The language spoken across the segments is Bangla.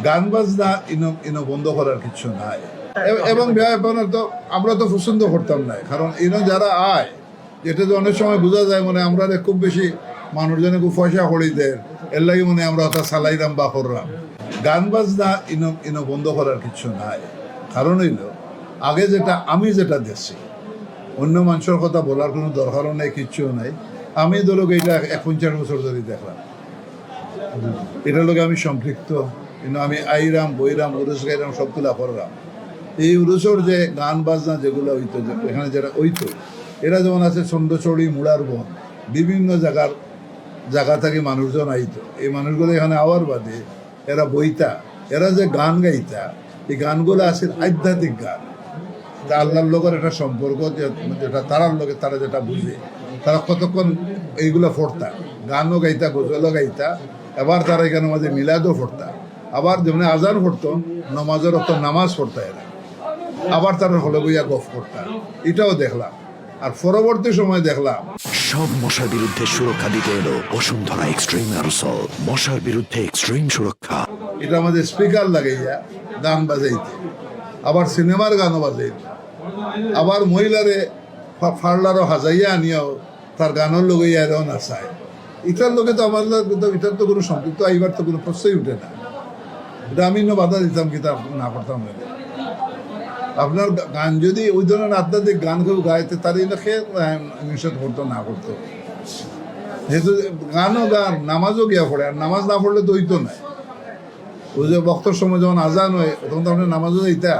গান বাজনা ইনো বন্ধ করার কিছু নাই এবং ব্যাপার তো আমরা তো পছন্দ করতাম না, কারণ ইনো যারা আয় যেটা তো অনেক সময় বোঝা যায় মানে আমরা খুব বেশি মানুষজনে খুব পয়সা করি দেয় এর লাগে মানে আমরা ওটা চালাইলাম বা করলাম। গান বাজনা ইনো বন্ধ করার কিছু নাই, কারণ হইল আগে আমি যেটা দেখছি অন্য মানুষের কথা বলার কোনো দরকারও নেই, কিচ্ছুও নাই। আমি ধরো এইটা 50 বছর ধরে দেখলাম, এটার লোক আমি সম্পৃক্ত, কিন্তু আমি আইরাম বইরাম উরুস গাইরাম সবগুলা করলাম। এই উরুসর যে গান বাজনা যেগুলো হইতো, এখানে যেটা হইতো, এরা যেমন আছে চন্দ্রচড়ি মুড়ার বন, বিভিন্ন জায়গা থেকে মানুষজন আইতো। এই মানুষগুলো এখানে আওয়ার বাদে এরা বইতা, এরা যে গান গাইতা, এই গানগুলো আছে আধ্যাত্মিক গান, আল্লাহর লোকের একটা সম্পর্ক, যেটা তারার লোকে তারা যেটা বুঝে, তারা কতক্ষণ এইগুলো পড়তা, গানও গাইতা, গজলও গাইতা, এবার তারা এখানে মাঝে মিলাদও পড়তা, আবার যেমন আজান পড়তো নমাজের অত নামাজ পড়তা এরা, আবার তারা হলে বইয়া গফ করতা। এটাও দেখলাম। আর পরবর্তী সময় দেখলাম সব মশার বিরুদ্ধে সুরক্ষা দিতে এলো বসুন্ধরা এক্সট্রিম অ্যারোসল, মশার বিরুদ্ধে এক্সট্রিম সুরক্ষা। এটা আমাদের স্পিকার লাগাইয়া গান বাজাইতে, আবার সিনেমার গানও বাজাইতে, আবার মহিলারে ফার্লারও হাজাইয়া আনিয়াও তার গানের লগাইয়া এরাও নাচায়। এটার লোকে তো আমার এটার তো কোনো সম্পৃক্ত এইবার তো কোনো প্রশ্নই উঠে না। এটা আমি বাধা দিতাম কি তা না করতাম। আপনার গান যদি ওই ধরনের আধ্যাত্মিক গান কেউ গাইতে তার এলাকে নিষেধ করতো না করতো, যেহেতু গানও গান, নামাজও গিয়া পড়ে, আর নামাজ না পড়লে তো হইতো না। ওই যে বক্তর সময় যখন আজান হয় তখন তো আপনার নামাজও যাইতা।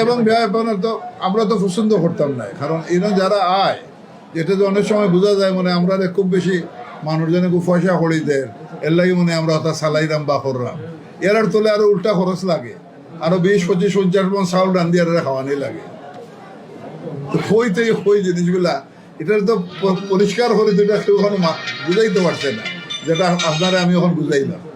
এবং ব্যাপার তো আমরা তো পছন্দ করতাম না, কারণ এরা যারা আয় যেটা তো অনেক সময় বোঝা যায় মানে আমরা খুব বেশি মানুষজনে খুব পয়সা করি দেয় এর লাগে মানে আমরা ওটা চালাইলাম বা করলাম। এরার তোলে আরো উল্টা খরচ লাগে, আরো 20-25-50 মন চাউল রান্ধি আর খাওয়ানি লাগে। হই থেকে হই জিনিসগুলা এটার তো পরিষ্কার করে তো এটা কেউ বুঝাইতে পারছে না, যেটা আপনারা আমি এখন বুঝাইলাম।